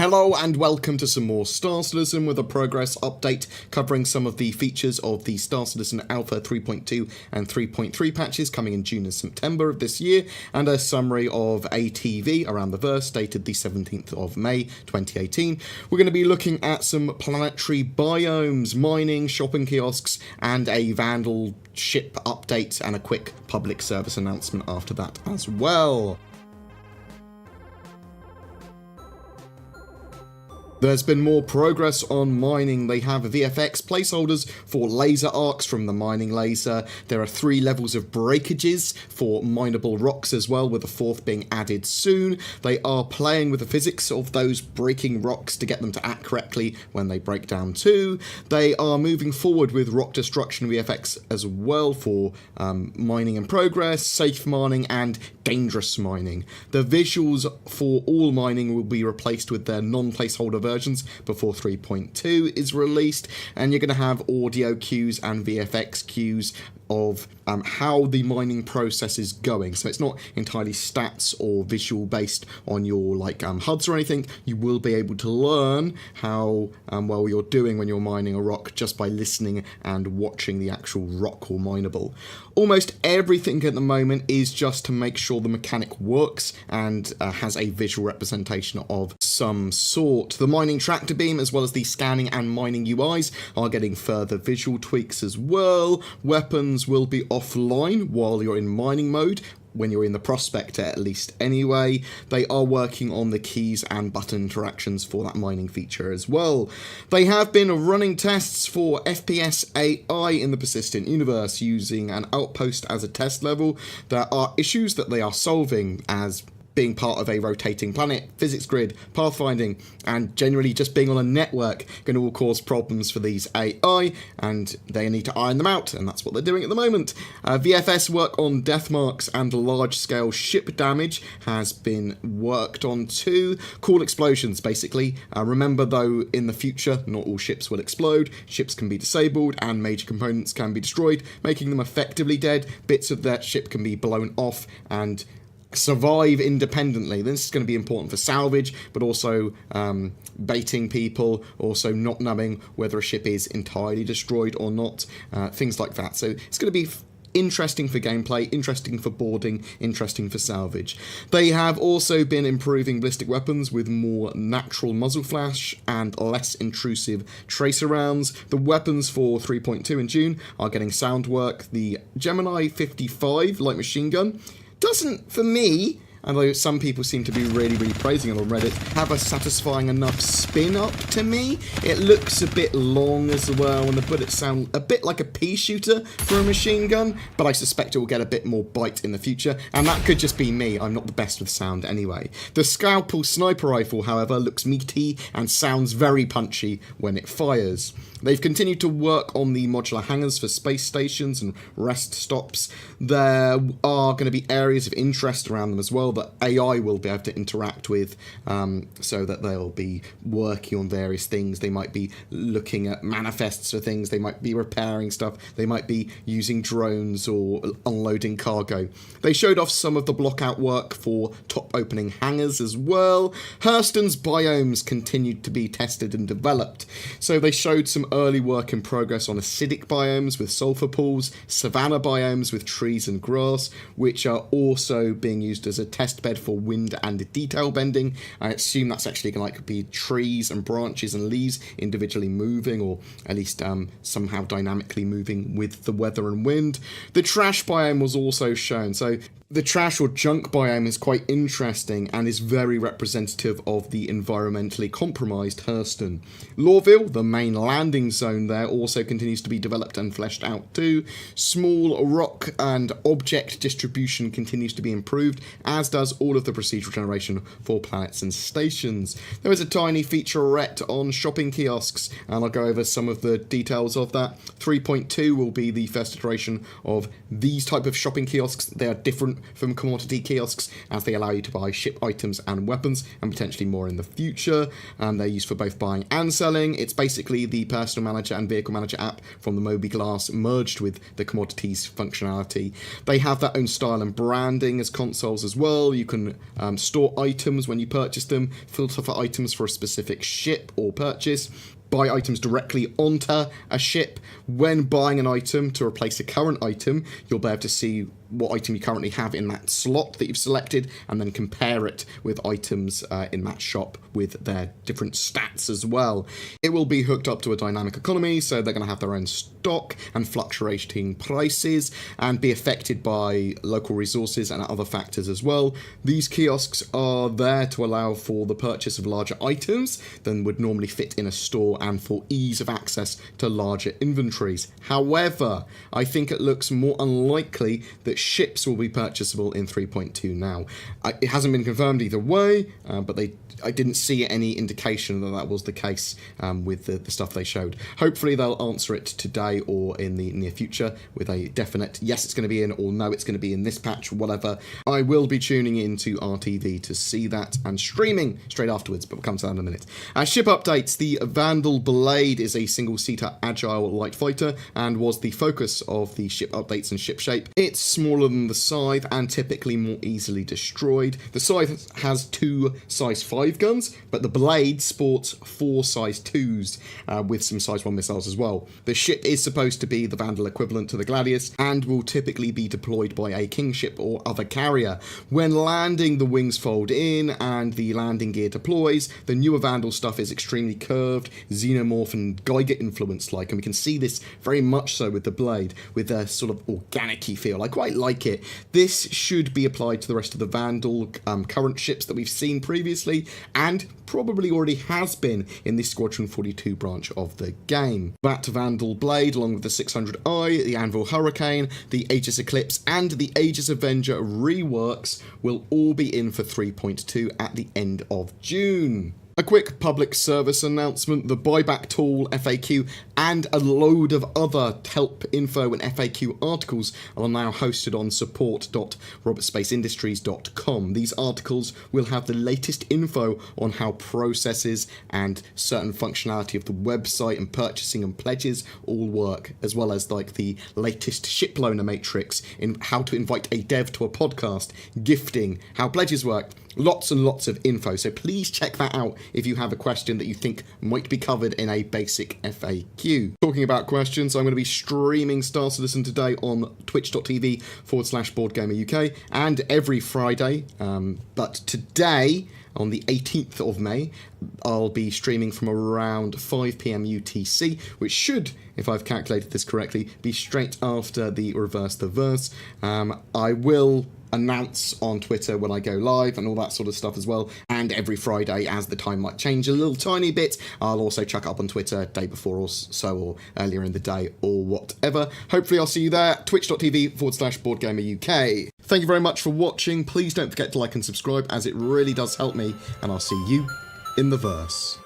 Hello and welcome to some more Star Citizen with a progress update covering some of the features of the Star Citizen Alpha 3.2 and 3.3 patches coming in June and September of this year, and a summary of ATV around the verse dated the 17th of May 2018. We're going to be looking at some planetary biomes, mining, shopping kiosks, and a Vandal ship update and a quick public service announcement after that as well. There's been more progress on mining. They have VFX placeholders for laser arcs from the mining laser. There are 3 levels of breakages for mineable rocks as well, with a 4th being added soon. They are playing with the physics of those breaking rocks to get them to act correctly when they break down too. They are moving forward with rock destruction VFX as well for mining in progress, safe mining, and dangerous mining. The visuals for all mining will be replaced with their non-placeholder versions before 3.2 is released, and you're going to have audio cues and VFX cues of how the mining process is going. So it's not entirely stats or visual based on your HUDs or anything. You will be able to learn how well you're doing when you're mining a rock just by listening and watching the actual rock or mineable. Almost everything at the moment is just to make sure the mechanic works and has a visual representation of some sort. The mining tractor beam as well as the scanning and mining UIs are getting further visual tweaks as well. Weapons will be offline while you're in mining mode, when you're in the prospector at least anyway. They are working on the keys and button interactions for that mining feature as well. They have been running tests for FPS AI in the persistent universe using an outpost as a test level. There are issues that they are solving, as being part of a rotating planet, physics grid, pathfinding, and generally just being on a network going to all cause problems for these AI, and they need to iron them out, and that's what they're doing at the moment. VFS work on death marks and large-scale ship damage has been worked on too. Cool explosions, basically. Remember, though, in the future, not all ships will explode. Ships can be disabled, and major components can be destroyed, making them effectively dead. Bits of that ship can be blown off and survive independently. This is going to be important for salvage, but also baiting people, also not knowing whether a ship is entirely destroyed or not, things like that. So it's going to be interesting for gameplay, interesting for boarding, interesting for salvage. They have also been improving ballistic weapons with more natural muzzle flash and less intrusive tracer rounds. The weapons for 3.2 in June are getting sound work. The Gemini 55 light machine gun doesn't, for me, although some people seem to be really praising it on Reddit, have a satisfying enough spin up to me. It looks a bit long as well, and the bullets sound a bit like a pea shooter for a machine gun, but I suspect it will get a bit more bite in the future, and that could just be me. I'm not the best with sound anyway. The Scalpel sniper rifle, however, looks meaty and sounds very punchy when it fires. They've continued to work on the modular hangars for space stations and rest stops. There are going to be areas of interest around them as well that AI will be able to interact with, so that they'll be working on various things. They might be looking at manifests for things, they might be repairing stuff, they might be using drones or unloading cargo. They showed off some of the blockout work for top opening hangars as well. Hurston's biomes continued to be tested and developed. So they showed some early work in progress on acidic biomes with sulfur pools, savanna biomes with trees and grass, which are also being used as a test bed for wind and detail bending. I assume that's actually going to be trees and branches and leaves individually moving, or at least somehow dynamically moving with the weather and wind. The trash biome was also shown. So the trash or junk biome is quite interesting and is very representative of the environmentally compromised Hurston. Lorville, the main landing zone there, also continues to be developed and fleshed out too. Small rock and object distribution continues to be improved, as does all of the procedural generation for planets and stations. There is a tiny featurette on shopping kiosks, and I'll go over some of the details of that. 3.2 will be the first iteration of these type of shopping kiosks. They are different from commodity kiosks, as they allow you to buy ship items and weapons, and potentially more in the future. And they're used for both buying and selling. It's basically the personal manager and vehicle manager app from the Moby Glass merged with the commodities functionality. They have their own style and branding as consoles as well. You can store items when you purchase them, filter for items for a specific ship or purchase, buy items directly onto a ship. When buying an item to replace a current item, you'll be able to see what item you currently have in that slot that you've selected, and then compare it with items in that shop with their different stats as well. It will be hooked up to a dynamic economy, so they're going to have their own stock and fluctuating prices, and be affected by local resources and other factors as well. These kiosks are there to allow for the purchase of larger items than would normally fit in a store, and for ease of access to larger inventories. However, I think it looks more unlikely that ships will be purchasable in 3.2 now. It hasn't been confirmed either way, but I didn't see any indication that that was the case with the stuff they showed. Hopefully they'll answer it today or in the near future with a definite yes it's going to be in, or no it's going to be in this patch, whatever. I will be tuning into RTV to see that and streaming straight afterwards, but we'll come to that in a minute. Ship updates. The Vandal Blade is a single-seater agile light fighter and was the focus of the ship updates and ship shape. It's smaller than the Scythe and typically more easily destroyed. The Scythe has 2 size 5 guns, but the Blade sports 4 size 2s with some size 1 missiles as well. The ship is supposed to be the Vandal equivalent to the Gladius and will typically be deployed by a kingship or other carrier. When landing, the wings fold in and the landing gear deploys. The newer Vandal stuff is extremely curved, xenomorph and Geiger influenced like, and we can see this very much so with the Blade, with a sort of organic-y feel. I quite like it. This should be applied to the rest of the Vandal current ships that we've seen previously, and probably already has been in the Squadron 42 branch of the game. That Vandal Blade, along with the 600i, the Anvil Hurricane, the Aegis Eclipse, and the Aegis Avenger reworks will all be in for 3.2 at the end of June. A quick public service announcement: the buyback tool, FAQ, and a load of other help info and FAQ articles are now hosted on support.robertspaceindustries.com. These articles will have the latest info on how processes and certain functionality of the website and purchasing and pledges all work, as well as like the latest ship loaner matrix in how to invite a dev to a podcast, gifting, how pledges work. Lots and lots of info, so please check that out if you have a question that you think might be covered in a basic FAQ. Talking about questions, I'm going to be streaming Star Citizen today on twitch.tv/BoredGamerUK and every Friday, but today, on the 18th of May, I'll be streaming from around 5 PM UTC, which should, if I've calculated this correctly, be straight after the Reverse the Verse. I will announce on Twitter when I go live and all that sort of stuff as well, and every Friday as the time might change a little tiny bit, I'll also chuck up on Twitter day before or so, or earlier in the day, or whatever. Hopefully I'll see you there, twitch.tv/BoredGamerUK. Thank you very much for watching. Please don't forget to like and subscribe, as it really does help me, and I'll see you in the verse.